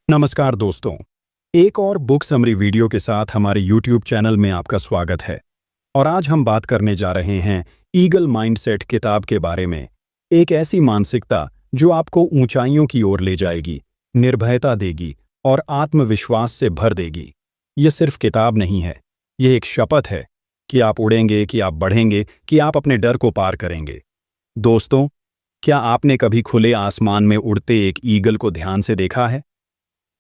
नमस्कार दोस्तों। एक और बुक समरी वीडियो के साथ हमारे YouTube चैनल में आपका स्वागत है। और आज हम बात करने जा रहे हैं ईगल माइंडसेट किताब के बारे में। एक ऐसी मानसिकता जो आपको ऊंचाइयों की ओर ले जाएगी, निर्भयता देगी और आत्मविश्वास से भर देगी। यह सिर्फ किताब नहीं है, यह एक शपथ है कि आप उड़ेंगे, कि आप बढ़ेंगे, कि आप अपने डर को पार करेंगे। दोस्तों, क्या आपने कभी खुले आसमान में उड़ते एक ईगल को ध्यान से देखा है?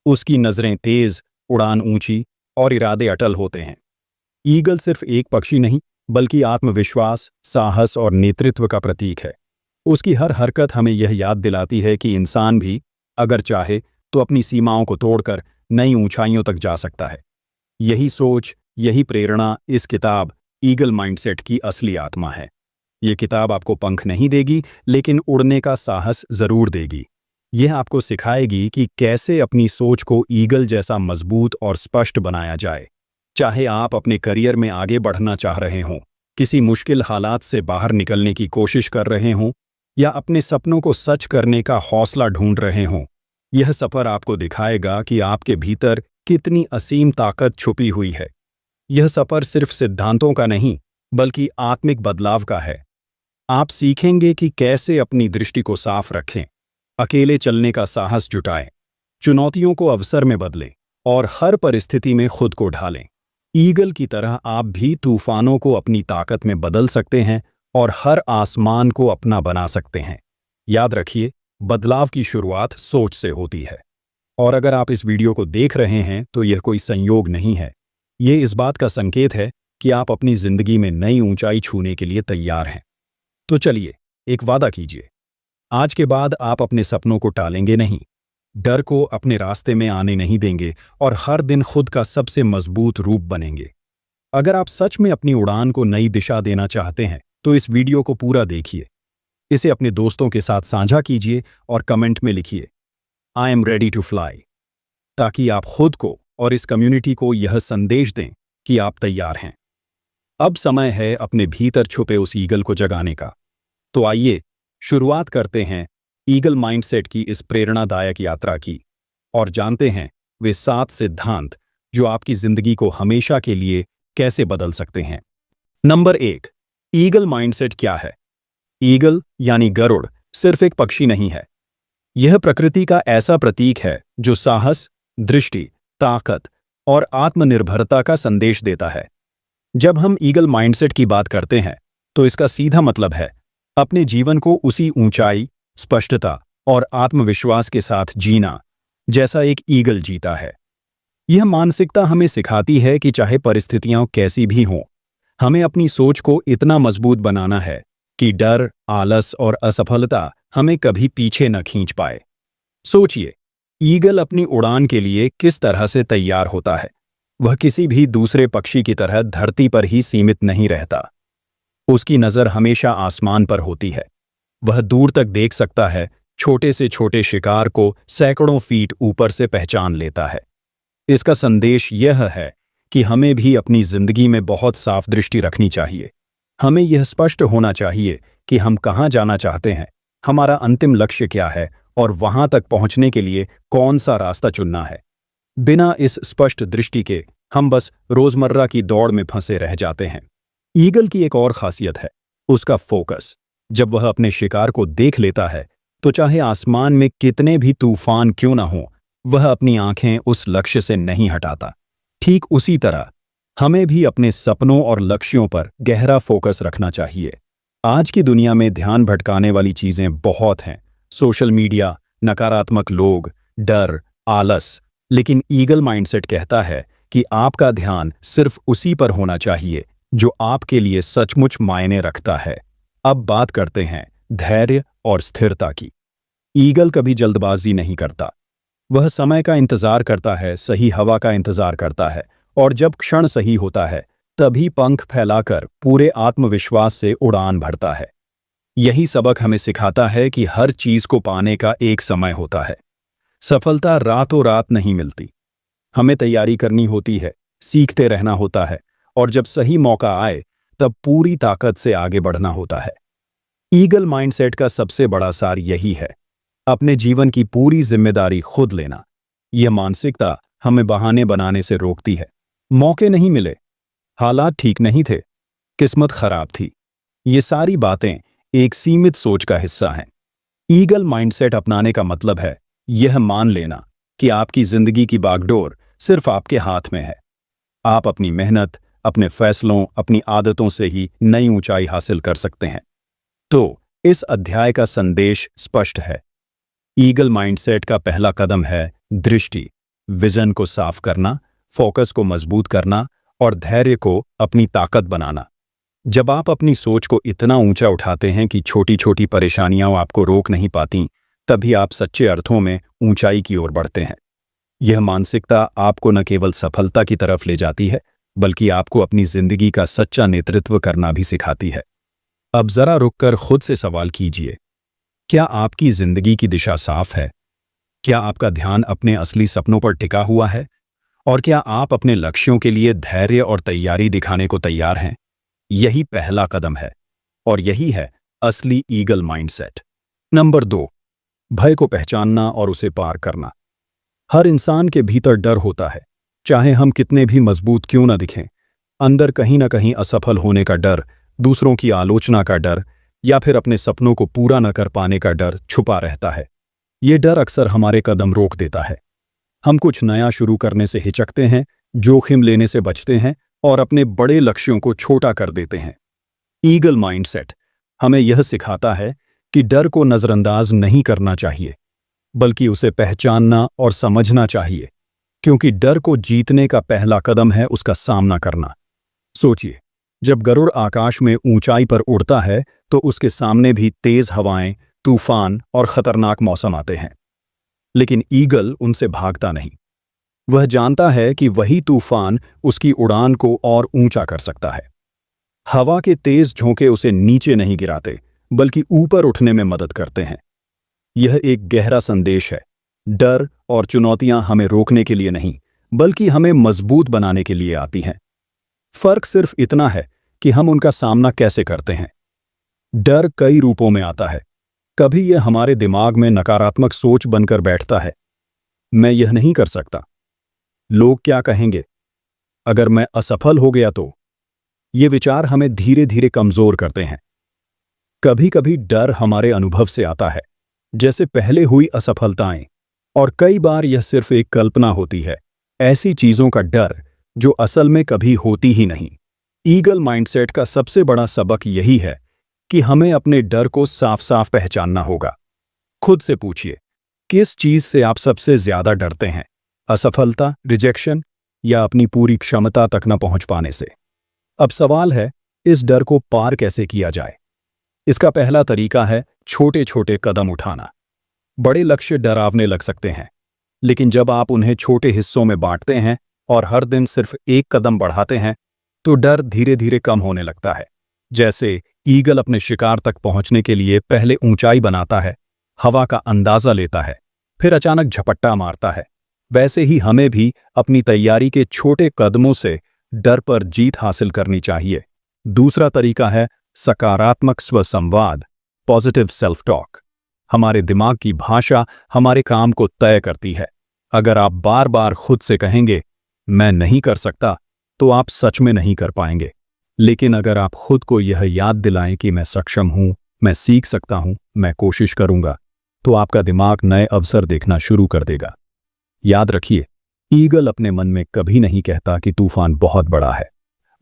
उसकी नजरें तेज, उड़ान ऊंची और इरादे अटल होते हैं। ईगल सिर्फ एक पक्षी नहीं, बल्कि आत्मविश्वास, साहस और नेतृत्व का प्रतीक है। उसकी हर हरकत हमें यह याद दिलाती है कि इंसान भी अगर चाहे तो अपनी सीमाओं को तोड़कर नई ऊंचाइयों तक जा सकता है। यही सोच, यही प्रेरणा इस किताब ईगल माइंडसेट की असली आत्मा है। ये किताब आपको पंख नहीं देगी, लेकिन उड़ने का साहस जरूर देगी। यह आपको सिखाएगी कि कैसे अपनी सोच को ईगल जैसा मजबूत और स्पष्ट बनाया जाए। चाहे आप अपने करियर में आगे बढ़ना चाह रहे हों, किसी मुश्किल हालात से बाहर निकलने की कोशिश कर रहे हों, या अपने सपनों को सच करने का हौसला ढूंढ रहे हों, यह सफर आपको दिखाएगा कि आपके भीतर कितनी असीम ताकत छुपी हुई है। यह सफर सिर्फ सिद्धांतों का नहीं, बल्कि आत्मिक बदलाव का है। आप सीखेंगे कि कैसे अपनी दृष्टि को साफ रखें, अकेले चलने का साहस जुटाएं, चुनौतियों को अवसर में बदलें और हर परिस्थिति में खुद को ढालें। ईगल की तरह आप भी तूफानों को अपनी ताकत में बदल सकते हैं और हर आसमान को अपना बना सकते हैं। याद रखिए, बदलाव की शुरुआत सोच से होती है। और अगर आप इस वीडियो को देख रहे हैं तो यह कोई संयोग नहीं है। ये इस बात का संकेत है कि आप अपनी जिंदगी में नई ऊंचाई छूने के लिए तैयार हैं। तो चलिए, एक वादा कीजिए, आज के बाद आप अपने सपनों को टालेंगे नहीं, डर को अपने रास्ते में आने नहीं देंगे और हर दिन खुद का सबसे मजबूत रूप बनेंगे। अगर आप सच में अपनी उड़ान को नई दिशा देना चाहते हैं तो इस वीडियो को पूरा देखिए। इसे अपने दोस्तों के साथ साझा कीजिए और कमेंट में लिखिए, I am ready to fly, ताकि आप खुद को और इस कम्युनिटी को यह संदेश दें कि आप तैयार हैं। अब समय है अपने भीतर छुपे उस ईगल को जगाने का। तो आइए शुरुआत करते हैं ईगल माइंडसेट की इस प्रेरणादायक यात्रा की और जानते हैं वे 7 सिद्धांत जो आपकी जिंदगी को हमेशा के लिए कैसे बदल सकते हैं। नंबर 1, ईगल माइंडसेट क्या है? ईगल यानी गरुड़ सिर्फ एक पक्षी नहीं है। यह प्रकृति का ऐसा प्रतीक है जो साहस, दृष्टि, ताकत और आत्मनिर्भरता का संदेश देता है। जब हम ईगल माइंडसेट की बात करते हैं तो इसका सीधा मतलब है अपने जीवन को उसी ऊंचाई, स्पष्टता और आत्मविश्वास के साथ जीना जैसा एक ईगल जीता है। यह मानसिकता हमें सिखाती है कि चाहे परिस्थितियां कैसी भी हों, हमें अपनी सोच को इतना मजबूत बनाना है कि डर, आलस और असफलता हमें कभी पीछे न खींच पाए। सोचिए, ईगल अपनी उड़ान के लिए किस तरह से तैयार होता है। वह किसी भी दूसरे पक्षी की तरह धरती पर ही सीमित नहीं रहता। उसकी नज़र हमेशा आसमान पर होती है। वह दूर तक देख सकता है, छोटे से छोटे शिकार को सैकड़ों फीट ऊपर से पहचान लेता है। इसका संदेश यह है कि हमें भी अपनी जिंदगी में बहुत साफ दृष्टि रखनी चाहिए। हमें यह स्पष्ट होना चाहिए कि हम कहाँ जाना चाहते हैं, हमारा अंतिम लक्ष्य क्या है और वहां तक पहुंचने के लिए कौन सा रास्ता चुनना है। बिना इस स्पष्ट दृष्टि के हम बस रोजमर्रा की दौड़ में फंसे रह जाते हैं। ईगल की एक और खासियत है उसका फोकस। जब वह अपने शिकार को देख लेता है तो चाहे आसमान में कितने भी तूफान क्यों ना हो, वह अपनी आंखें उस लक्ष्य से नहीं हटाता। ठीक उसी तरह हमें भी अपने सपनों और लक्ष्यों पर गहरा फोकस रखना चाहिए। आज की दुनिया में ध्यान भटकाने वाली चीजें बहुत हैं, सोशल मीडिया, नकारात्मक लोग, डर, आलस। लेकिन ईगल माइंडसेट कहता है कि आपका ध्यान सिर्फ उसी पर होना चाहिए जो आपके लिए सचमुच मायने रखता है। अब बात करते हैं धैर्य और स्थिरता की। ईगल कभी जल्दबाजी नहीं करता। वह समय का इंतजार करता है, सही हवा का इंतजार करता है और जब क्षण सही होता है तभी पंख फैलाकर पूरे आत्मविश्वास से उड़ान भरता है। यही सबक हमें सिखाता है कि हर चीज को पाने का एक समय होता है। सफलता रातों रात नहीं मिलती। हमें तैयारी करनी होती है, सीखते रहना होता है और जब सही मौका आए तब पूरी ताकत से आगे बढ़ना होता है। ईगल माइंडसेट का सबसे बड़ा सार यही है, अपने जीवन की पूरी जिम्मेदारी खुद लेना। यह मानसिकता हमें बहाने बनाने से रोकती है। मौके नहीं मिले, हालात ठीक नहीं थे, किस्मत खराब थी। ये सारी बातें एक सीमित सोच का हिस्सा हैं। ईगल माइंडसेट अपनाने का मतलब है यह मान लेना कि आपकी जिंदगी की बागडोर सिर्फ आपके हाथ में है। आप अपनी मेहनत, अपने फैसलों, अपनी आदतों से ही नई ऊंचाई हासिल कर सकते हैं। तो इस अध्याय का संदेश स्पष्ट है। ईगल माइंडसेट का पहला कदम है दृष्टि, विजन को साफ करना, फोकस को मजबूत करना और धैर्य को अपनी ताकत बनाना। जब आप अपनी सोच को इतना ऊंचा उठाते हैं कि छोटी छोटी परेशानियां आपको रोक नहीं पाती, तभी आप सच्चे अर्थों में ऊंचाई की ओर बढ़ते हैं। यह मानसिकता आपको न केवल सफलता की तरफ ले जाती है, बल्कि आपको अपनी जिंदगी का सच्चा नेतृत्व करना भी सिखाती है। अब जरा रुककर खुद से सवाल कीजिए, क्या आपकी जिंदगी की दिशा साफ है? क्या आपका ध्यान अपने असली सपनों पर टिका हुआ है? और क्या आप अपने लक्ष्यों के लिए धैर्य और तैयारी दिखाने को तैयार हैं? यही पहला कदम है, और यही है असली ईगल माइंडसेट। नंबर 2, भय को पहचानना और उसे पार करना। हर इंसान के भीतर डर होता है, चाहे हम कितने भी मजबूत क्यों न दिखें। अंदर कहीं ना कहीं असफल होने का डर, दूसरों की आलोचना का डर या फिर अपने सपनों को पूरा न कर पाने का डर छुपा रहता है। ये डर अक्सर हमारे कदम रोक देता है। हम कुछ नया शुरू करने से हिचकते हैं, जोखिम लेने से बचते हैं और अपने बड़े लक्ष्यों को छोटा कर देते हैं। ईगल माइंडसेट हमें यह सिखाता है कि डर को नजरअंदाज नहीं करना चाहिए, बल्कि उसे पहचानना और समझना चाहिए, क्योंकि डर को जीतने का पहला कदम है उसका सामना करना। सोचिए, जब गरुड़ आकाश में ऊंचाई पर उड़ता है तो उसके सामने भी तेज हवाएं, तूफान और खतरनाक मौसम आते हैं, लेकिन ईगल उनसे भागता नहीं। वह जानता है कि वही तूफान उसकी उड़ान को और ऊंचा कर सकता है। हवा के तेज झोंके उसे नीचे नहीं गिराते, बल्कि ऊपर उठने में मदद करते हैं। यह एक गहरा संदेश है। डर और चुनौतियां हमें रोकने के लिए नहीं, बल्कि हमें मजबूत बनाने के लिए आती हैं। फर्क सिर्फ इतना है कि हम उनका सामना कैसे करते हैं। डर कई रूपों में आता है। कभी यह हमारे दिमाग में नकारात्मक सोच बनकर बैठता है, मैं यह नहीं कर सकता, लोग क्या कहेंगे, अगर मैं असफल हो गया तो। ये विचार हमें धीरे धीरे कमजोर करते हैं। कभी कभी डर हमारे अनुभव से आता है, जैसे पहले हुई असफलताएं, और कई बार यह सिर्फ एक कल्पना होती है, ऐसी चीजों का डर जो असल में कभी होती ही नहीं। ईगल माइंडसेट का सबसे बड़ा सबक यही है कि हमें अपने डर को साफ साफ पहचानना होगा। खुद से पूछिए, किस चीज से आप सबसे ज्यादा डरते हैं? असफलता, रिजेक्शन, या अपनी पूरी क्षमता तक न पहुंच पाने से? अब सवाल है, इस डर को पार कैसे किया जाए? इसका पहला तरीका है छोटे छोटे कदम उठाना। बड़े लक्ष्य डरावने लग सकते हैं, लेकिन जब आप उन्हें छोटे हिस्सों में बांटते हैं और हर दिन सिर्फ एक कदम बढ़ाते हैं, तो डर धीरे धीरे कम होने लगता है। जैसे ईगल अपने शिकार तक पहुंचने के लिए पहले ऊंचाई बनाता है, हवा का अंदाजा लेता है, फिर अचानक झपट्टा मारता है, वैसे ही हमें भी अपनी तैयारी के छोटे कदमों से डर पर जीत हासिल करनी चाहिए। दूसरा तरीका है सकारात्मक स्वसंवाद, पॉजिटिव सेल्फ टॉक। हमारे दिमाग की भाषा हमारे काम को तय करती है। अगर आप बार बार खुद से कहेंगे मैं नहीं कर सकता, तो आप सच में नहीं कर पाएंगे। लेकिन अगर आप खुद को यह याद दिलाएं कि मैं सक्षम हूं, मैं सीख सकता हूं, मैं कोशिश करूंगा, तो आपका दिमाग नए अवसर देखना शुरू कर देगा। याद रखिए, ईगल अपने मन में कभी नहीं कहता कि तूफान बहुत बड़ा है।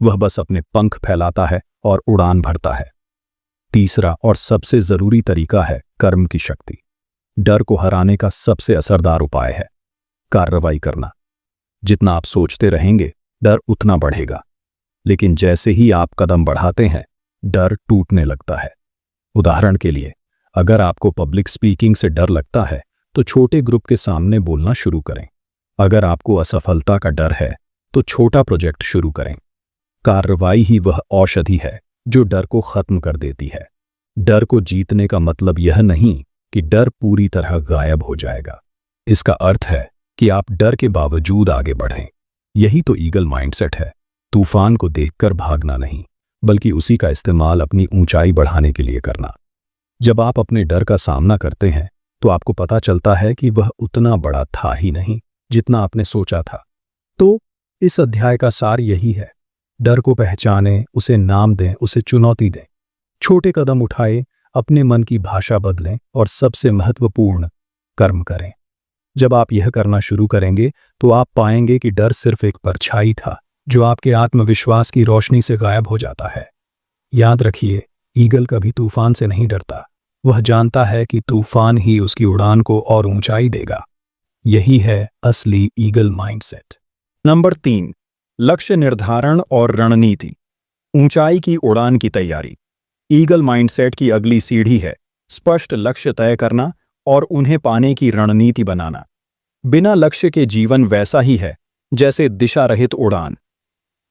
वह बस अपने पंख फैलाता है और उड़ान भरता है। तीसरा और सबसे जरूरी तरीका है कर्म की शक्ति। डर को हराने का सबसे असरदार उपाय है कार्रवाई करना। जितना आप सोचते रहेंगे, डर उतना बढ़ेगा, लेकिन जैसे ही आप कदम बढ़ाते हैं, डर टूटने लगता है। उदाहरण के लिए, अगर आपको पब्लिक स्पीकिंग से डर लगता है, तो छोटे ग्रुप के सामने बोलना शुरू करें। अगर आपको असफलता का डर है, तो छोटा प्रोजेक्ट शुरू करें। कार्रवाई ही वह औषधि है जो डर को खत्म कर देती है। डर को जीतने का मतलब यह नहीं कि डर पूरी तरह गायब हो जाएगा। इसका अर्थ है कि आप डर के बावजूद आगे बढ़ें। यही तो ईगल माइंडसेट है। तूफान को देखकर भागना नहीं, बल्कि उसी का इस्तेमाल अपनी ऊंचाई बढ़ाने के लिए करना। जब आप अपने डर का सामना करते हैं, तो आपको पता चलता है कि वह उतना बड़ा था ही नहीं, जितना आपने सोचा था। तो इस अध्याय का सार यही है, डर को पहचानें, उसे नाम दें, उसे चुनौती दें, छोटे कदम उठाएं, अपने मन की भाषा बदलें और सबसे महत्वपूर्ण कर्म करें। जब आप यह करना शुरू करेंगे तो आप पाएंगे कि डर सिर्फ एक परछाई था जो आपके आत्मविश्वास की रोशनी से गायब हो जाता है। याद रखिए, ईगल कभी तूफान से नहीं डरता, वह जानता है कि तूफान ही उसकी उड़ान को और ऊंचाई देगा। यही है असली ईगल माइंडसेट। नंबर 3, लक्ष्य निर्धारण और रणनीति। ऊंचाई की उड़ान की तैयारी। ईगल माइंडसेट की अगली सीढ़ी है स्पष्ट लक्ष्य तय करना और उन्हें पाने की रणनीति बनाना। बिना लक्ष्य के जीवन वैसा ही है जैसे दिशा रहित उड़ान।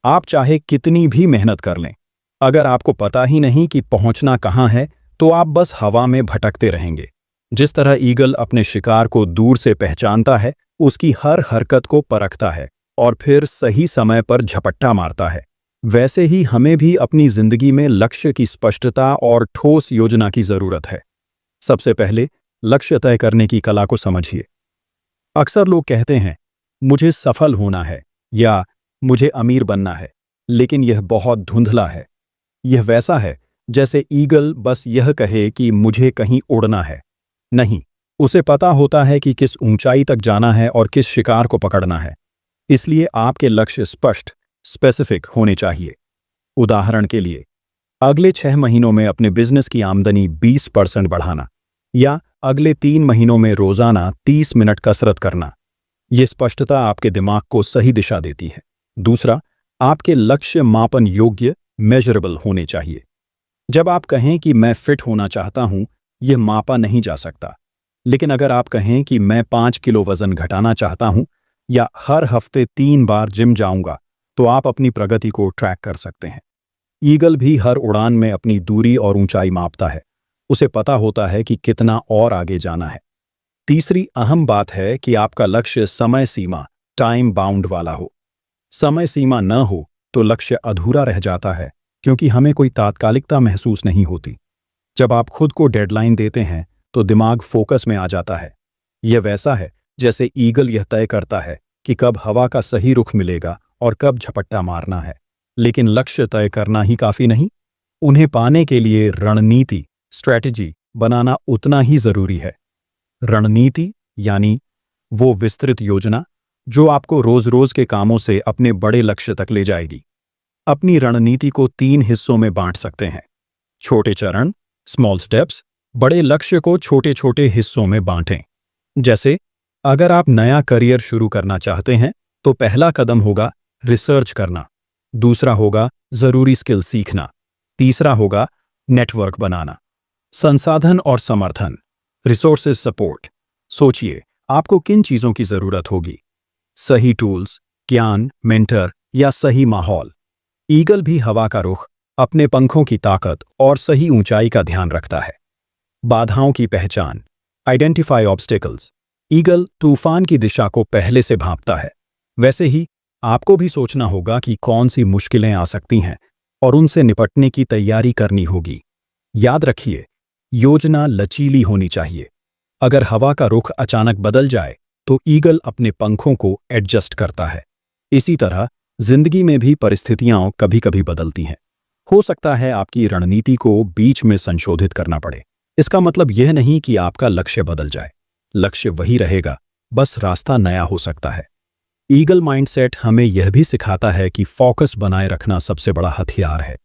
आप चाहे कितनी भी मेहनत कर लें, अगर आपको पता ही नहीं कि पहुंचना कहां है तो आप बस हवा में भटकते रहेंगे। जिस तरह ईगल अपने शिकार को दूर से पहचानता है, उसकी हर हरकत को परखता है और फिर सही समय पर झपट्टा मारता है, वैसे ही हमें भी अपनी जिंदगी में लक्ष्य की स्पष्टता और ठोस योजना की जरूरत है। सबसे पहले लक्ष्य तय करने की कला को समझिए। अक्सर लोग कहते हैं, मुझे सफल होना है या मुझे अमीर बनना है, लेकिन यह बहुत धुंधला है। यह वैसा है जैसे ईगल बस यह कहे कि मुझे कहीं उड़ना है। नहीं, उसे पता होता है कि किस ऊंचाई तक जाना है और किस शिकार को पकड़ना है। इसलिए आपके लक्ष्य स्पष्ट, स्पेसिफिक होने चाहिए। उदाहरण के लिए, अगले 6 महीनों में अपने बिजनेस की आमदनी 20% बढ़ाना या अगले 3 महीनों में रोजाना 30 मिनट कसरत करना। ये स्पष्टता आपके दिमाग को सही दिशा देती है। दूसरा, आपके लक्ष्य मापन योग्य, मेजरेबल होने चाहिए। जब आप कहें कि मैं फिट होना चाहता हूं, यह मापा नहीं जा सकता। लेकिन अगर आप कहें कि मैं 5 किलो वजन घटाना चाहता हूं या हर हफ्ते 3 बार जिम जाऊंगा, तो आप अपनी प्रगति को ट्रैक कर सकते हैं। ईगल भी हर उड़ान में अपनी दूरी और ऊंचाई मापता है। उसे पता होता है कि कितना और आगे जाना है। तीसरी अहम बात है कि आपका लक्ष्य समय सीमा, टाइम बाउंड वाला हो। समय सीमा न हो तो लक्ष्य अधूरा रह जाता है, क्योंकि हमें कोई तात्कालिकता महसूस नहीं होती। जब आप खुद को डेडलाइन देते हैं तो दिमाग फोकस में आ जाता है। यह वैसा है जैसे ईगल यह तय करता है कि कब हवा का सही रुख मिलेगा और कब झपट्टा मारना है। लेकिन लक्ष्य तय करना ही काफी नहीं, उन्हें पाने के लिए रणनीति, स्ट्रैटेजी बनाना उतना ही जरूरी है। रणनीति यानी वो विस्तृत योजना जो आपको रोज रोज के कामों से अपने बड़े लक्ष्य तक ले जाएगी। अपनी रणनीति को 3 हिस्सों में बांट सकते हैं। छोटे चरण, स्मॉल स्टेप्स, बड़े लक्ष्य को छोटे छोटे हिस्सों में बांटें। जैसे अगर आप नया करियर शुरू करना चाहते हैं तो पहला कदम होगा रिसर्च करना, दूसरा होगा जरूरी स्किल सीखना, तीसरा होगा नेटवर्क बनाना। संसाधन और समर्थन, रिसोर्सेज सपोर्ट। सोचिए आपको किन चीजों की जरूरत होगी। सही टूल्स, ज्ञान, मेंटर या सही माहौल। ईगल भी हवा का रुख, अपने पंखों की ताकत और सही ऊंचाई का ध्यान रखता है। बाधाओं की पहचान, आइडेंटिफाई ऑब्स्टेकल्स। ईगल तूफान की दिशा को पहले से भांपता है। वैसे ही आपको भी सोचना होगा कि कौन सी मुश्किलें आ सकती हैं और उनसे निपटने की तैयारी करनी होगी। याद रखिए, योजना लचीली होनी चाहिए। अगर हवा का रुख अचानक बदल जाए तो ईगल अपने पंखों को एडजस्ट करता है। इसी तरह जिंदगी में भी परिस्थितियां कभी कभी बदलती हैं। हो सकता है आपकी रणनीति को बीच में संशोधित करना पड़े। इसका मतलब यह नहीं कि आपका लक्ष्य बदल जाए, लक्ष्य वही रहेगा, बस रास्ता नया हो सकता है। ईगल माइंडसेट हमें यह भी सिखाता है कि फोकस बनाए रखना सबसे बड़ा हथियार है।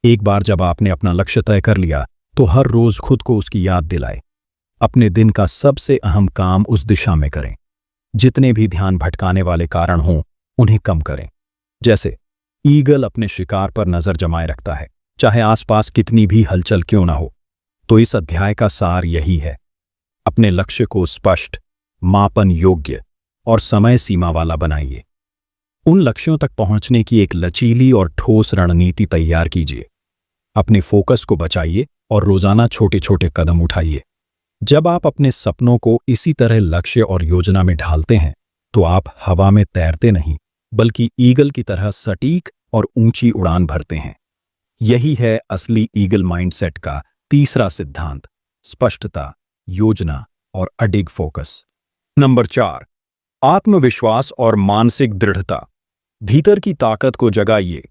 एक बार जब आपने अपना लक्ष्य तय कर लिया तो हर रोज खुद को उसकी याद दिलाए। अपने दिन का सबसे अहम काम उस दिशा में करें। जितने भी ध्यान भटकाने वाले कारण हों, उन्हें कम करें। जैसे ईगल अपने शिकार पर नजर जमाए रखता है, चाहे आसपास कितनी भी हलचल क्यों ना हो। तो इस अध्याय का सार यही है, अपने लक्ष्य को स्पष्ट, मापन योग्य और समय सीमा वाला बनाइए। उन लक्ष्यों तक पहुंचने की एक लचीली और ठोस रणनीति तैयार कीजिए। अपने फोकस को बचाइए और रोजाना छोटे छोटे कदम उठाइए। जब आप अपने सपनों को इसी तरह लक्ष्य और योजना में ढालते हैं तो आप हवा में तैरते नहीं, बल्कि ईगल की तरह सटीक और ऊंची उड़ान भरते हैं। यही है असली ईगल माइंडसेट का तीसरा सिद्धांत, स्पष्टता, योजना और अडिग फोकस। नंबर 4, आत्मविश्वास और मानसिक दृढ़ता। भीतर की ताकत को जगाइए।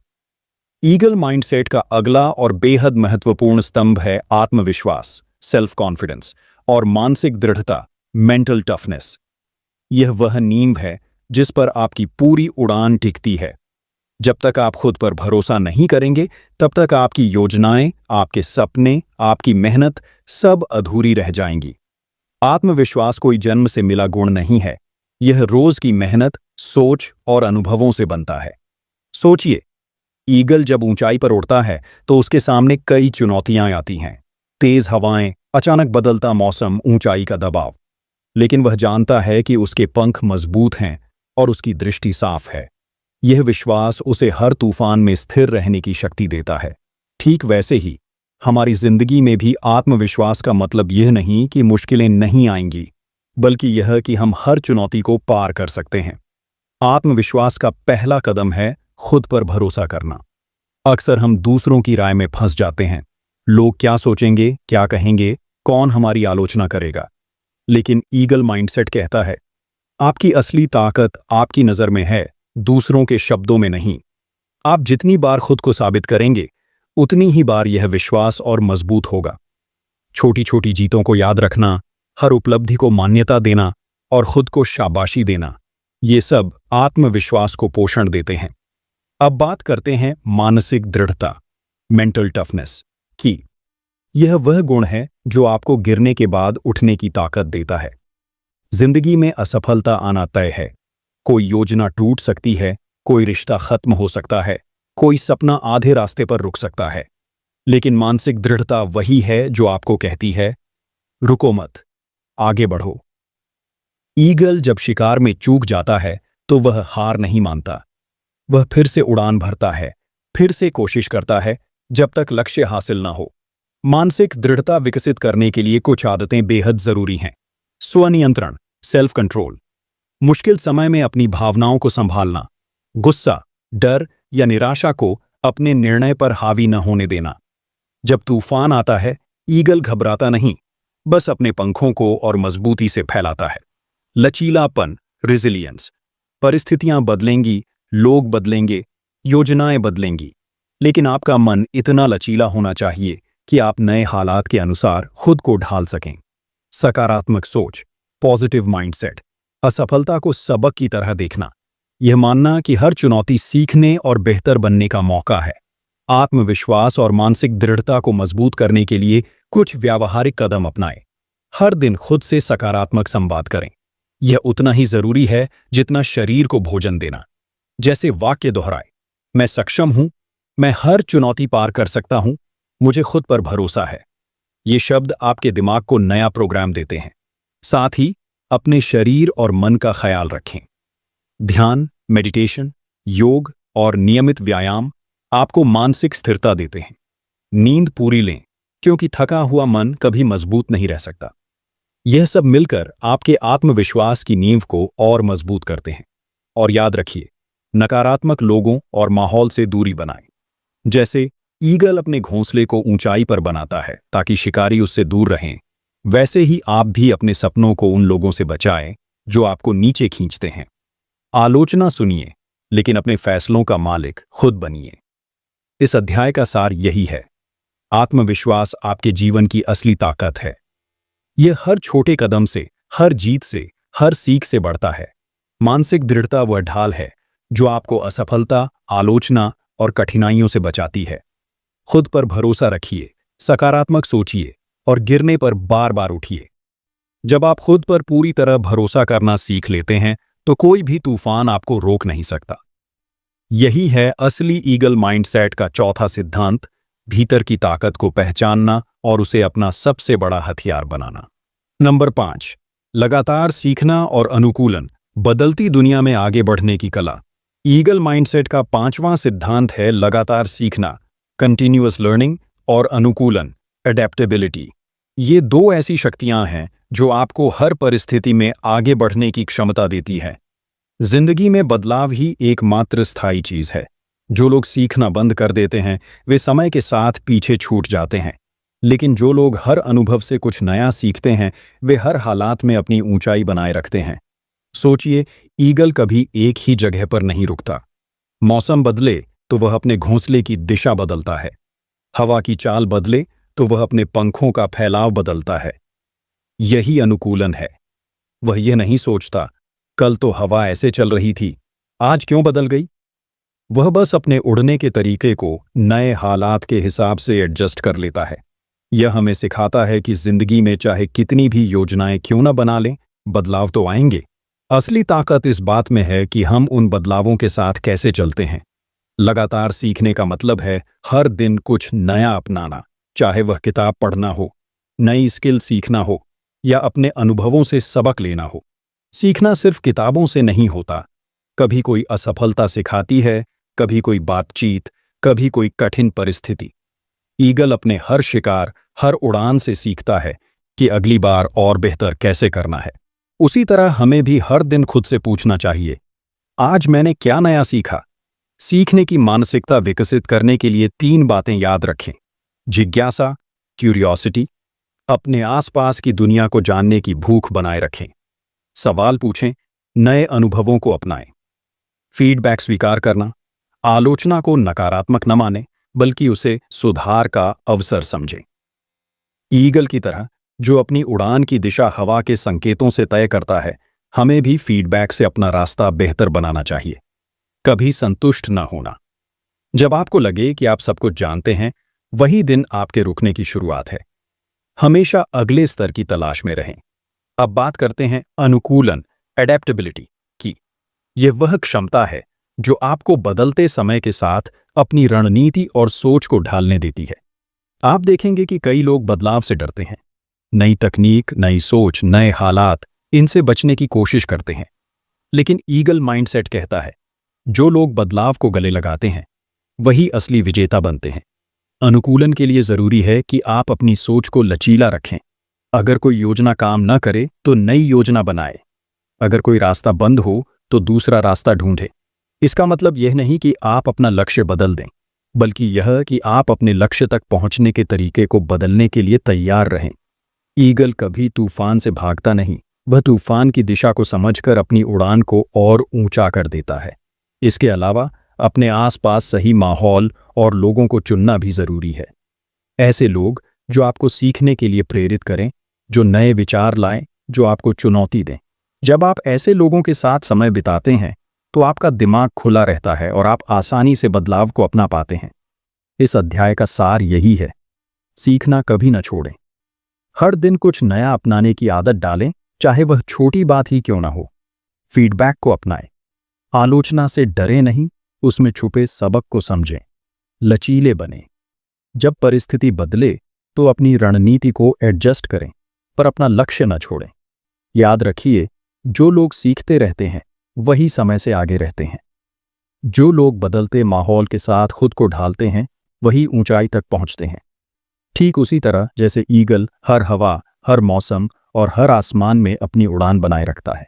ईगल माइंडसेट का अगला और बेहद महत्वपूर्ण स्तंभ है आत्मविश्वास, सेल्फ कॉन्फिडेंस, और मानसिक दृढ़ता, मेंटल टफनेस। यह वह नींव है जिस पर आपकी पूरी उड़ान टिकती है। जब तक आप खुद पर भरोसा नहीं करेंगे, तब तक आपकी योजनाएं, आपके सपने, आपकी मेहनत सब अधूरी रह जाएंगी। आत्मविश्वास कोई जन्म से मिला गुण नहीं है। यह रोज की मेहनत, सोच और अनुभवों से बनता है। सोचिए, ईगल जब ऊंचाई पर उड़ता है तो उसके सामने कई चुनौतियां आती हैं। तेज हवाएं, अचानक बदलता मौसम, ऊंचाई का दबाव। लेकिन वह जानता है कि उसके पंख मजबूत हैं और उसकी दृष्टि साफ है। यह विश्वास उसे हर तूफान में स्थिर रहने की शक्ति देता है। ठीक वैसे ही हमारी जिंदगी में भी आत्मविश्वास का मतलब यह नहीं कि मुश्किलें नहीं आएंगी, बल्कि यह कि हम हर चुनौती को पार कर सकते हैं। आत्मविश्वास का पहला कदम है खुद पर भरोसा करना। अक्सर हम दूसरों की राय में फंस जाते हैं। लोग क्या सोचेंगे, क्या कहेंगे, कौन हमारी आलोचना करेगा। लेकिन ईगल माइंडसेट कहता है, आपकी असली ताकत आपकी नज़र में है, दूसरों के शब्दों में नहीं। आप जितनी बार खुद को साबित करेंगे, उतनी ही बार यह विश्वास और मजबूत होगा। छोटी छोटी जीतों को याद रखना, हर उपलब्धि को मान्यता देना और खुद को शाबाशी देना, ये सब आत्मविश्वास को पोषण देते हैं। अब बात करते हैं मानसिक दृढ़ता, मेंटल टफनेस की। यह वह गुण है जो आपको गिरने के बाद उठने की ताकत देता है। जिंदगी में असफलता आना तय है। कोई योजना टूट सकती है, कोई रिश्ता खत्म हो सकता है, कोई सपना आधे रास्ते पर रुक सकता है। लेकिन मानसिक दृढ़ता वही है जो आपको कहती है, रुको मत, आगे बढ़ो। ईगल जब शिकार में चूक जाता है तो वह हार नहीं मानता। वह फिर से उड़ान भरता है, फिर से कोशिश करता है, जब तक लक्ष्य हासिल ना हो। मानसिक दृढ़ता विकसित करने के लिए कुछ आदतें बेहद जरूरी हैं। स्वनियंत्रण, सेल्फ कंट्रोल। मुश्किल समय में अपनी भावनाओं को संभालना। गुस्सा, डर या निराशा को अपने निर्णय पर हावी न होने देना। जब तूफान आता है, ईगल घबराता नहीं, बस अपने पंखों को और मजबूती से फैलाता है। लचीलापन, रिजिलियंस। परिस्थितियां बदलेंगी, लोग बदलेंगे, योजनाएं बदलेंगी, लेकिन आपका मन इतना लचीला होना चाहिए कि आप नए हालात के अनुसार खुद को ढाल सकें। सकारात्मक सोच, पॉजिटिव माइंडसेट। असफलता को सबक की तरह देखना। यह मानना कि हर चुनौती सीखने और बेहतर बनने का मौका है। आत्मविश्वास और मानसिक दृढ़ता को मजबूत करने के लिए कुछ व्यावहारिक कदम अपनाएं। हर दिन खुद से सकारात्मक संवाद करें। यह उतना ही जरूरी है जितना शरीर को भोजन देना। जैसे वाक्य दोहराए, मैं सक्षम हूं, मैं हर चुनौती पार कर सकता हूं, मुझे खुद पर भरोसा है। ये शब्द आपके दिमाग को नया प्रोग्राम देते हैं। साथ ही अपने शरीर और मन का ख्याल रखें। ध्यान, मेडिटेशन, योग और नियमित व्यायाम आपको मानसिक स्थिरता देते हैं। नींद पूरी लें, क्योंकि थका हुआ मन कभी मजबूत नहीं रह सकता। यह सब मिलकर आपके आत्मविश्वास की नींव को और मजबूत करते हैं। और याद रखिए, नकारात्मक लोगों और माहौल से दूरी बनाएं। जैसे ईगल अपने घोंसले को ऊंचाई पर बनाता है ताकि शिकारी उससे दूर रहें, वैसे ही आप भी अपने सपनों को उन लोगों से बचाएं जो आपको नीचे खींचते हैं। आलोचना सुनिए, लेकिन अपने फैसलों का मालिक खुद बनिए। इस अध्याय का सार यही है, आत्मविश्वास आपके जीवन की असली ताकत है। यह हर छोटे कदम से, हर जीत से, हर सीख से बढ़ता है। मानसिक दृढ़ता वह ढाल है जो आपको असफलता, आलोचना और कठिनाइयों से बचाती है। खुद पर भरोसा रखिए, सकारात्मक सोचिए और गिरने पर बार बार उठिए। जब आप खुद पर पूरी तरह भरोसा करना सीख लेते हैं तो कोई भी तूफान आपको रोक नहीं सकता। यही है असली ईगल माइंडसेट का चौथा सिद्धांत, भीतर की ताकत को पहचानना और उसे अपना सबसे बड़ा हथियार बनाना। नंबर 5, लगातार सीखना और अनुकूलन, बदलती दुनिया में आगे बढ़ने की कला। ईगल माइंडसेट का 5वां सिद्धांत है लगातार सीखना, कंटिन्यूअस लर्निंग, और अनुकूलन, एडेप्टेबिलिटी। ये दो ऐसी शक्तियां हैं जो आपको हर परिस्थिति में आगे बढ़ने की क्षमता देती है। जिंदगी में बदलाव ही एकमात्र स्थायी चीज है। जो लोग सीखना बंद कर देते हैं वे समय के साथ पीछे छूट जाते हैं, लेकिन जो लोग हर अनुभव से कुछ नया सीखते हैं वे हर हालात में अपनी ऊंचाई बनाए रखते हैं। सोचिए, ईगल कभी एक ही जगह पर नहीं रुकता। मौसम बदले तो वह अपने घोंसले की दिशा बदलता है। हवा की चाल बदले तो वह अपने पंखों का फैलाव बदलता है। यही अनुकूलन है। वह यह नहीं सोचता, कल तो हवा ऐसे चल रही थी, आज क्यों बदल गई। वह बस अपने उड़ने के तरीके को नए हालात के हिसाब से एडजस्ट कर लेता है। यह हमें सिखाता है कि जिंदगी में चाहे कितनी भी योजनाएं क्यों न बना लें, बदलाव तो आएंगे। असली ताकत इस बात में है कि हम उन बदलावों के साथ कैसे चलते हैं। लगातार सीखने का मतलब है हर दिन कुछ नया अपनाना, चाहे वह किताब पढ़ना हो, नई स्किल सीखना हो या अपने अनुभवों से सबक लेना हो। सीखना सिर्फ किताबों से नहीं होता। कभी कोई असफलता सिखाती है, कभी कोई बातचीत, कभी कोई कठिन परिस्थिति। ईगल अपने हर शिकार, हर उड़ान से सीखता है कि अगली बार और बेहतर कैसे करना है। उसी तरह हमें भी हर दिन खुद से पूछना चाहिए, आज मैंने क्या नया सीखा। सीखने की मानसिकता विकसित करने के लिए 3 बातें याद रखें। जिज्ञासा, क्यूरियोसिटी, अपने आसपास की दुनिया को जानने की भूख बनाए रखें। सवाल पूछें, नए अनुभवों को अपनाएं। फीडबैक स्वीकार करना, आलोचना को नकारात्मक न माने बल्कि उसे सुधार का अवसर समझें। ईगल की तरह जो अपनी उड़ान की दिशा हवा के संकेतों से तय करता है, हमें भी फीडबैक से अपना रास्ता बेहतर बनाना चाहिए। कभी संतुष्ट न होना। जब आपको लगे कि आप सब कुछ जानते हैं, वही दिन आपके रुकने की शुरुआत है। हमेशा अगले स्तर की तलाश में रहें। अब बात करते हैं अनुकूलन, एडेप्टेबिलिटी की। यह वह क्षमता है जो आपको बदलते समय के साथ अपनी रणनीति और सोच को ढालने देती है। आप देखेंगे कि कई लोग बदलाव से डरते हैं। नई तकनीक, नई सोच, नए हालात, इनसे बचने की कोशिश करते हैं। लेकिन ईगल माइंडसेट कहता है, जो लोग बदलाव को गले लगाते हैं वही असली विजेता बनते हैं। अनुकूलन के लिए जरूरी है कि आप अपनी सोच को लचीला रखें। अगर कोई योजना काम न करे तो नई योजना बनाए। अगर कोई रास्ता बंद हो तो दूसरा रास्ता ढूंढे। इसका मतलब यह नहीं कि आप अपना लक्ष्य बदल दें, बल्कि यह कि आप अपने लक्ष्य तक पहुंचने के तरीके को बदलने के लिए तैयार रहें। ईगल कभी तूफान से भागता नहीं, वह तूफान की दिशा को समझकर अपनी उड़ान को और ऊंचा कर देता है। इसके अलावा अपने आसपास सही माहौल और लोगों को चुनना भी जरूरी है। ऐसे लोग जो आपको सीखने के लिए प्रेरित करें, जो नए विचार लाएं, जो आपको चुनौती दें। जब आप ऐसे लोगों के साथ समय बिताते हैं तो आपका दिमाग खुला रहता है और आप आसानी से बदलाव को अपना पाते हैं। इस अध्याय का सार यही है, सीखना कभी न छोड़ें। हर दिन कुछ नया अपनाने की आदत डालें, चाहे वह छोटी बात ही क्यों ना हो। फीडबैक को अपनाएं। आलोचना से डरे नहीं, उसमें छुपे सबक को समझें। लचीले बने। जब परिस्थिति बदले तो अपनी रणनीति को एडजस्ट करें, पर अपना लक्ष्य न छोड़ें। याद रखिए, जो लोग सीखते रहते हैं वही समय से आगे रहते हैं। जो लोग बदलते माहौल के साथ खुद को ढालते हैं वही ऊंचाई तक पहुंचते हैं। ठीक उसी तरह जैसे ईगल हर हवा, हर मौसम और हर आसमान में अपनी उड़ान बनाए रखता है।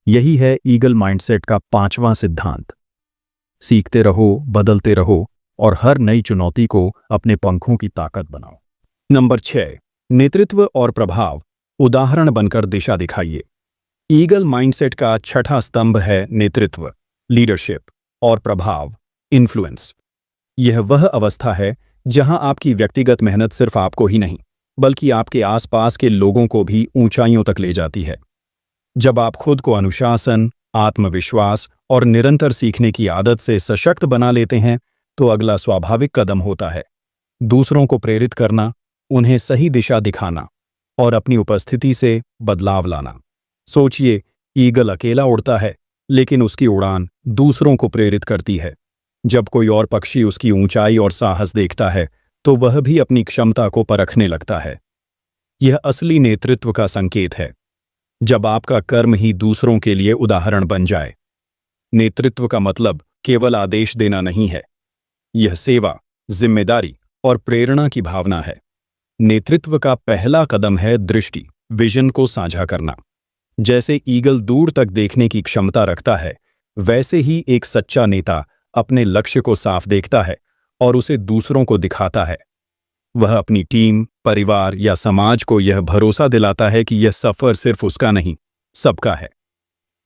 यही है ईगल माइंडसेट का 5वां सिद्धांत। सीखते रहो, बदलते रहो और हर नई चुनौती को अपने पंखों की ताकत बनाओ। नंबर 6, नेतृत्व और प्रभाव। उदाहरण बनकर दिशा दिखाइए। ईगल माइंडसेट का 6ठा स्तंभ है नेतृत्व, लीडरशिप और प्रभाव, इन्फ्लुएंस। यह वह अवस्था है जहां आपकी व्यक्तिगत मेहनत सिर्फ आपको ही नहीं, बल्कि आपके आसपास के लोगों को भी ऊंचाइयों तक ले जाती है। जब आप खुद को अनुशासन, आत्मविश्वास और निरंतर सीखने की आदत से सशक्त बना लेते हैं, तो अगला स्वाभाविक कदम होता है दूसरों को प्रेरित करना, उन्हें सही दिशा दिखाना और अपनी उपस्थिति से बदलाव लाना। सोचिए, ईगल अकेला उड़ता है, लेकिन उसकी उड़ान दूसरों को प्रेरित करती है। जब कोई और पक्षी उसकी ऊंचाई और साहस देखता है, तो वह भी अपनी क्षमता को परखने लगता है। यह असली नेतृत्व का संकेत है, जब आपका कर्म ही दूसरों के लिए उदाहरण बन जाए। नेतृत्व का मतलब केवल आदेश देना नहीं है, यह सेवा, जिम्मेदारी और प्रेरणा की भावना है। नेतृत्व का पहला कदम है दृष्टि, विजन को साझा करना। जैसे ईगल दूर तक देखने की क्षमता रखता है, वैसे ही एक सच्चा नेता अपने लक्ष्य को साफ देखता है और उसे दूसरों को दिखाता है। वह अपनी टीम, परिवार या समाज को यह भरोसा दिलाता है कि यह सफर सिर्फ उसका नहीं, सबका है।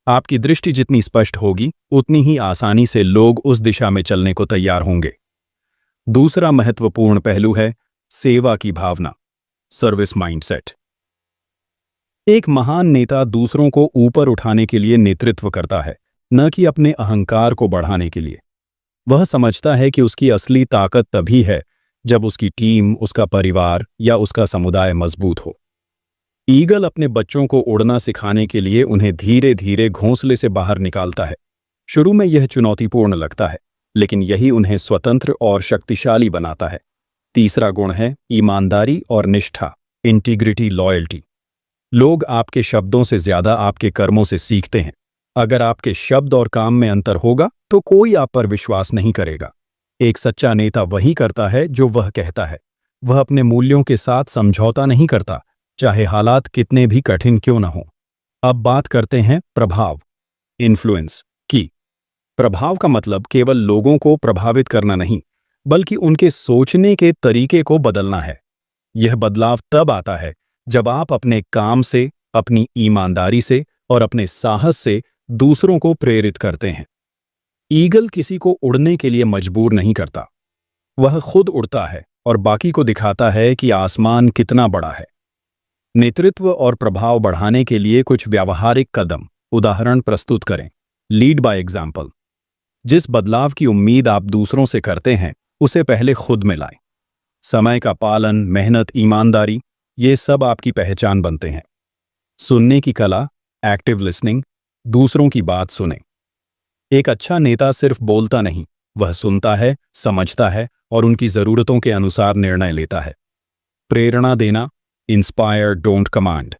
आपकी दृष्टि जितनी स्पष्ट होगी उतनी ही आसानी से लोग उस दिशा में चलने को तैयार होंगे। दूसरा महत्वपूर्ण पहलू है सेवा की भावना, सर्विस माइंडसेट। एक महान नेता दूसरों को ऊपर उठाने के लिए नेतृत्व करता है, न कि अपने अहंकार को बढ़ाने के लिए। वह समझता है कि उसकी असली ताकत तभी है जब उसकी टीम, उसका परिवार या उसका समुदाय मजबूत हो। ईगल अपने बच्चों को उड़ना सिखाने के लिए उन्हें धीरे धीरे घोंसले से बाहर निकालता है। शुरू में यह चुनौतीपूर्ण लगता है, लेकिन यही उन्हें स्वतंत्र और शक्तिशाली बनाता है। तीसरा गुण है ईमानदारी और निष्ठा, इंटीग्रिटी, लॉयल्टी। लोग आपके शब्दों से ज्यादा आपके कर्मों से सीखते हैं। अगर आपके शब्द और काम में अंतर होगा तो कोई आप पर विश्वास नहीं करेगा। एक सच्चा नेता वही करता है जो वह कहता है। वह अपने मूल्यों के साथ समझौता नहीं करता, चाहे हालात कितने भी कठिन क्यों न हो। अब बात करते हैं प्रभाव, इन्फ्लुएंस की। प्रभाव का मतलब केवल लोगों को प्रभावित करना नहीं, बल्कि उनके सोचने के तरीके को बदलना है। यह बदलाव तब आता है जब आप अपने काम से, अपनी ईमानदारी से और अपने साहस से दूसरों को प्रेरित करते हैं। ईगल किसी को उड़ने के लिए मजबूर नहीं करता। वह खुद उड़ता है और बाकी को दिखाता है कि आसमान कितना बड़ा है। नेतृत्व और प्रभाव बढ़ाने के लिए कुछ व्यावहारिक कदम, उदाहरण प्रस्तुत करें। Lead by example. जिस बदलाव की उम्मीद आप दूसरों से करते हैं उसे पहले खुद में लाएं। समय का पालन, मेहनत, ईमानदारी, ये सब आपकी पहचान बनते हैं। सुनने की कला, एक्टिव लिसनिंग, दूसरों की बात सुने। एक अच्छा नेता सिर्फ बोलता नहीं, वह सुनता है, समझता है और उनकी जरूरतों के अनुसार निर्णय लेता है। प्रेरणा देना, इंस्पायर डोंट कमांड।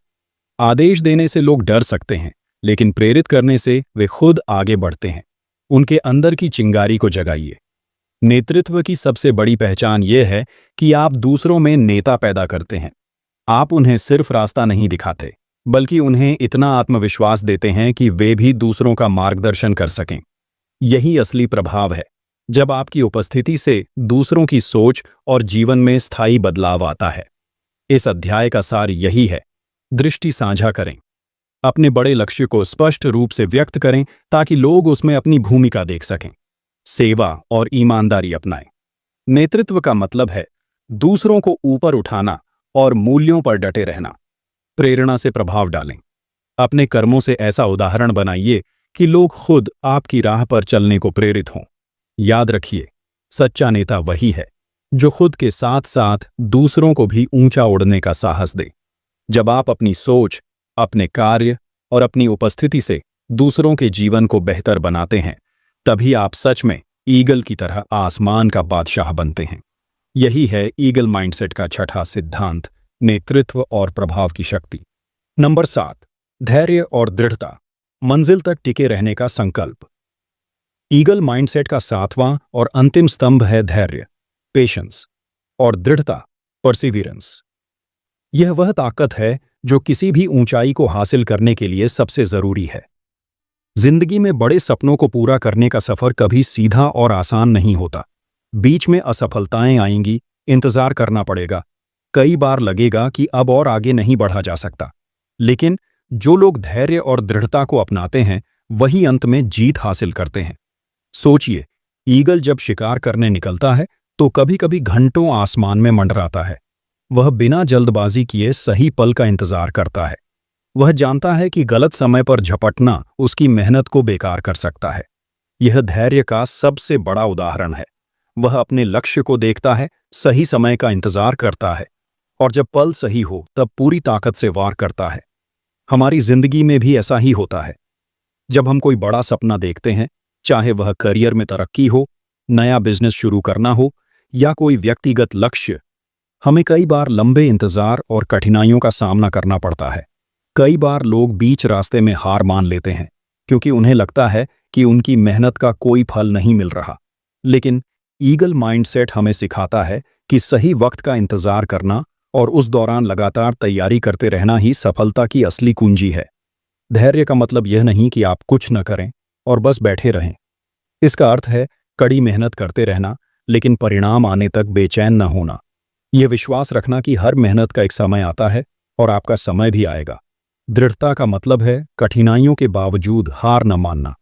आदेश देने से लोग डर सकते हैं, लेकिन प्रेरित करने से वे खुद आगे बढ़ते हैं। उनके अंदर की चिंगारी को जगाइए। नेतृत्व की सबसे बड़ी पहचान यह है कि आप दूसरों में नेता पैदा करते हैं। आप उन्हें सिर्फ रास्ता नहीं दिखाते, बल्कि उन्हें इतना आत्मविश्वास देते हैं कि वे भी दूसरों का मार्गदर्शन कर सकें। यही असली प्रभाव है, जब आपकी उपस्थिति से दूसरों की सोच और जीवन में स्थायी बदलाव आता है। इस अध्याय का सार यही है, दृष्टि साझा करें। अपने बड़े लक्ष्य को स्पष्ट रूप से व्यक्त करें ताकि लोग उसमें अपनी भूमिका देख सकें। सेवा और ईमानदारी अपनाएं। नेतृत्व का मतलब है दूसरों को ऊपर उठाना और मूल्यों पर डटे रहना। प्रेरणा से प्रभाव डालें। अपने कर्मों से ऐसा उदाहरण बनाइए कि लोग खुद आपकी राह पर चलने को प्रेरित हों। याद रखिए, सच्चा नेता वही है जो खुद के साथ साथ दूसरों को भी ऊंचा उड़ने का साहस दे। जब आप अपनी सोच, अपने कार्य और अपनी उपस्थिति से दूसरों के जीवन को बेहतर बनाते हैं, तभी आप सच में ईगल की तरह आसमान का बादशाह बनते हैं। यही है ईगल माइंडसेट का छठा सिद्धांत, नेतृत्व और प्रभाव की शक्ति। नंबर 7, धैर्य और दृढ़ता, मंजिल तक टिके रहने का संकल्प। ईगल माइंडसेट का 7वां और अंतिम स्तंभ है धैर्य, पेशेंस, और दृढ़ता, परसिवियरेंस। यह वह ताकत है जो किसी भी ऊंचाई को हासिल करने के लिए सबसे जरूरी है। जिंदगी में बड़े सपनों को पूरा करने का सफर कभी सीधा और आसान नहीं होता। बीच में असफलताएं आएंगी, इंतजार करना पड़ेगा, कई बार लगेगा कि अब और आगे नहीं बढ़ा जा सकता। लेकिन जो लोग धैर्य और दृढ़ता को अपनाते हैं वही अंत में जीत हासिल करते हैं। सोचिए, ईगल जब शिकार करने निकलता है तो कभी-कभी घंटों आसमान में मंडराता है। वह बिना जल्दबाजी किए सही पल का इंतजार करता है। वह जानता है कि गलत समय पर झपटना उसकी मेहनत को बेकार कर सकता है। यह धैर्य का सबसे बड़ा उदाहरण है। वह अपने लक्ष्य को देखता है, सही समय का इंतजार करता है और जब पल सही हो तब पूरी ताकत से वार करता है। हमारी जिंदगी में भी ऐसा ही होता है। जब हम कोई बड़ा सपना देखते हैं, चाहे वह करियर में तरक्की हो, नया बिजनेस शुरू करना हो या कोई व्यक्तिगत लक्ष्य, हमें कई बार लंबे इंतजार और कठिनाइयों का सामना करना पड़ता है। कई बार लोग बीच रास्ते में हार मान लेते हैं क्योंकि उन्हें लगता है कि उनकी मेहनत का कोई फल नहीं मिल रहा। लेकिन ईगल माइंडसेट हमें सिखाता है कि सही वक्त का इंतजार करना और उस दौरान लगातार तैयारी करते रहना ही सफलता की असली कुंजी है। धैर्य का मतलब यह नहीं कि आप कुछ न करें और बस बैठे रहें। इसका अर्थ है कड़ी मेहनत करते रहना, लेकिन परिणाम आने तक बेचैन न होना। यह विश्वास रखना कि हर मेहनत का एक समय आता है और आपका समय भी आएगा। दृढ़ता का मतलब है कठिनाइयों के बावजूद हार न मानना।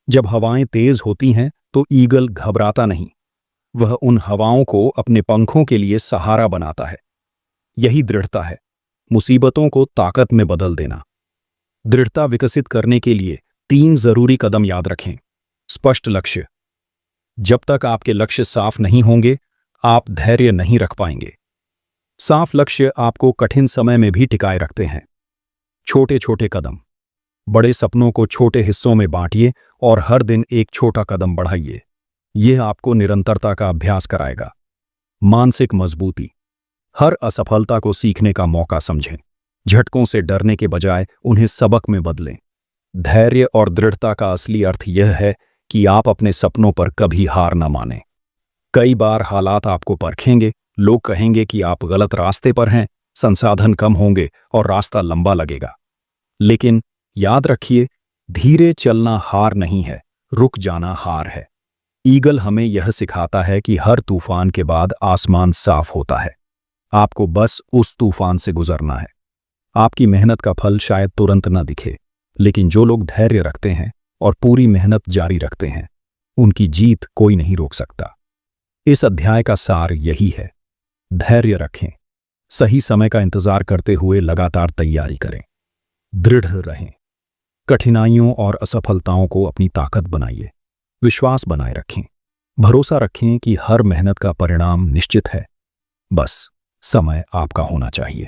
जब हवाएं तेज होती हैं तो ईगल घबराता नहीं, वह उन हवाओं को अपने पंखों के लिए सहारा बनाता है। यही दृढ़ता है, मुसीबतों को ताकत में बदल देना। दृढ़ता विकसित करने के लिए 3 जरूरी कदम याद रखें। स्पष्ट लक्ष्य। जब तक आपके लक्ष्य साफ नहीं होंगे, आप धैर्य नहीं रख पाएंगे। साफ लक्ष्य आपको कठिन समय में भी टिकाए रखते हैं। छोटे छोटे कदम। बड़े सपनों को छोटे हिस्सों में बांटिए और हर दिन एक छोटा कदम बढ़ाइए। यह आपको निरंतरता का अभ्यास कराएगा। मानसिक मजबूती। हर असफलता को सीखने का मौका समझें। झटकों से डरने के बजाय उन्हें सबक में बदलें। धैर्य और दृढ़ता का असली अर्थ यह है कि आप अपने सपनों पर कभी हार न मानें। कई बार हालात आपको परखेंगे, लोग कहेंगे कि आप गलत रास्ते पर हैं, संसाधन कम होंगे और रास्ता लंबा लगेगा। लेकिन याद रखिए, धीरे चलना हार नहीं है, रुक जाना हार है। ईगल हमें यह सिखाता है कि हर तूफान के बाद आसमान साफ होता है। आपको बस उस तूफान से गुजरना है। आपकी मेहनत का फल शायद तुरंत न दिखे, लेकिन जो लोग धैर्य रखते हैं और पूरी मेहनत जारी रखते हैं, उनकी जीत कोई नहीं रोक सकता। इस अध्याय का सार यही है, धैर्य रखें, सही समय का इंतजार करते हुए लगातार तैयारी करें, दृढ़ रहें, कठिनाइयों और असफलताओं को अपनी ताकत बनाइए, विश्वास बनाए रखें, भरोसा रखें कि हर मेहनत का परिणाम निश्चित है, बस समय आपका होना चाहिए।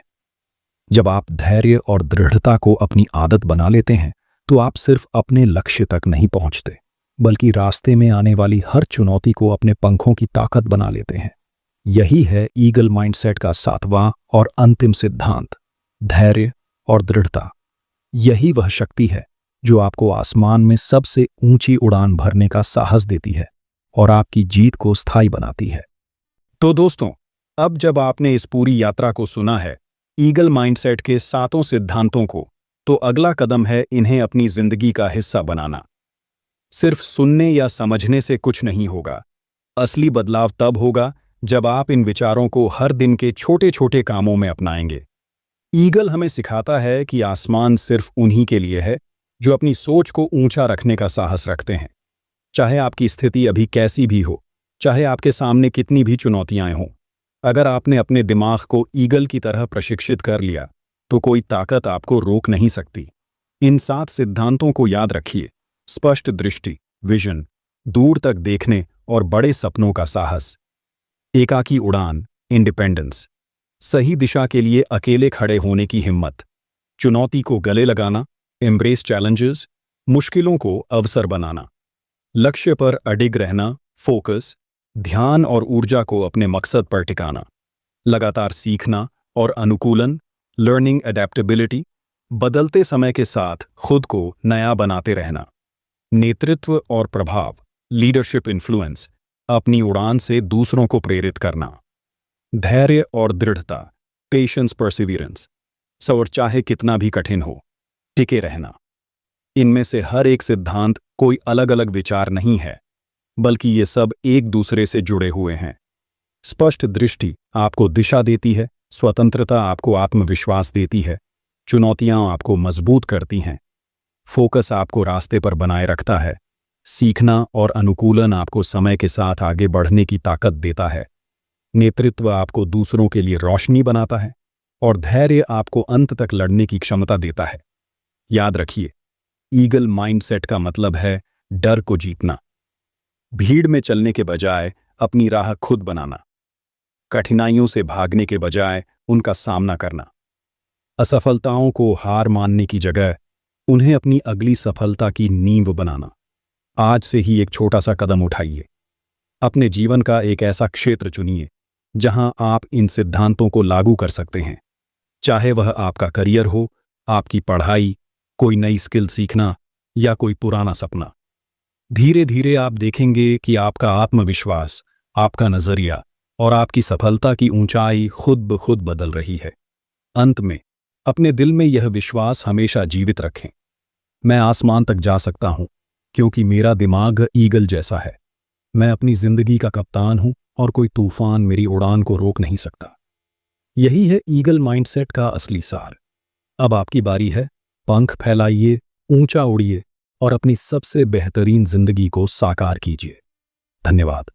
जब आप धैर्य और दृढ़ता को अपनी आदत बना लेते हैं, तो आप सिर्फ अपने लक्ष्य तक नहीं पहुंचते, बल्कि रास्ते में आने वाली हर चुनौती को अपने पंखों की ताकत बना लेते हैं। यही है ईगल माइंडसेट का 7वां और अंतिम सिद्धांत, धैर्य और दृढ़ता। यही वह शक्ति है जो आपको आसमान में सबसे ऊंची उड़ान भरने का साहस देती है और आपकी जीत को स्थायी बनाती है। तो दोस्तों, अब जब आपने इस पूरी यात्रा को सुना है, ईगल माइंडसेट के 7 सिद्धांतों को, तो अगला कदम है इन्हें अपनी जिंदगी का हिस्सा बनाना। सिर्फ सुनने या समझने से कुछ नहीं होगा। असली बदलाव तब होगा जब आप इन विचारों को हर दिन के छोटे छोटे कामों में अपनाएंगे। ईगल हमें सिखाता है कि आसमान सिर्फ उन्हीं के लिए है जो अपनी सोच को ऊंचा रखने का साहस रखते हैं। चाहे आपकी स्थिति अभी कैसी भी हो, चाहे आपके सामने कितनी भी चुनौतियां हों, अगर आपने अपने दिमाग को ईगल की तरह प्रशिक्षित कर लिया, तो कोई ताकत आपको रोक नहीं सकती। इन 7 सिद्धांतों को याद रखिए। स्पष्ट दृष्टि, विजन, दूर तक देखने और बड़े सपनों का साहस। एकाकी उड़ान, इंडिपेंडेंस, सही दिशा के लिए अकेले खड़े होने की हिम्मत। चुनौती को गले लगाना, एम्ब्रेस चैलेंजेस, मुश्किलों को अवसर बनाना। लक्ष्य पर अडिग रहना, फोकस, ध्यान और ऊर्जा को अपने मकसद पर टिकाना। लगातार सीखना और अनुकूलन, लर्निंग एडेप्टेबिलिटी, बदलते समय के साथ खुद को नया बनाते रहना। नेतृत्व और प्रभाव, लीडरशिप इन्फ्लुएंस, अपनी उड़ान से दूसरों को प्रेरित करना। धैर्य और दृढ़ता, पेशेंस, परसिवियरेंस, और चाहे कितना भी कठिन हो, टिके रहना। इनमें से हर एक सिद्धांत कोई अलग अलग विचार नहीं है, बल्कि ये सब एक दूसरे से जुड़े हुए हैं। स्पष्ट दृष्टि आपको दिशा देती है, स्वतंत्रता आपको आत्मविश्वास देती है, चुनौतियां आपको मजबूत करती हैं, फोकस आपको रास्ते पर बनाए रखता है, सीखना और अनुकूलन आपको समय के साथ आगे बढ़ने की ताकत देता है, नेतृत्व आपको दूसरों के लिए रोशनी बनाता है और धैर्य आपको अंत तक लड़ने की क्षमता देता है। याद रखिए, ईगल माइंडसेट का मतलब है डर को जीतना, भीड़ में चलने के बजाय अपनी राह खुद बनाना, कठिनाइयों से भागने के बजाय उनका सामना करना, असफलताओं को हार मानने की जगह उन्हें अपनी अगली सफलता की नींव बनाना। आज से ही एक छोटा सा कदम उठाइए। अपने जीवन का एक ऐसा क्षेत्र चुनिए जहां आप इन सिद्धांतों को लागू कर सकते हैं, चाहे वह आपका करियर हो, आपकी पढ़ाई, कोई नई स्किल सीखना या कोई पुराना सपना। धीरे धीरे आप देखेंगे कि आपका आत्मविश्वास, आपका नजरिया और आपकी सफलता की ऊंचाई खुद ब खुद बदल रही है। अंत में अपने दिल में यह विश्वास हमेशा जीवित रखें, मैं आसमान तक जा सकता हूं क्योंकि मेरा दिमाग ईगल जैसा है। मैं अपनी जिंदगी का कप्तान हूं और कोई तूफान मेरी उड़ान को रोक नहीं सकता। यही है ईगल माइंडसेट का असली सार। अब आपकी बारी है, पंख फैलाइए, ऊंचा उड़िए और अपनी सबसे बेहतरीन जिंदगी को साकार कीजिए। धन्यवाद।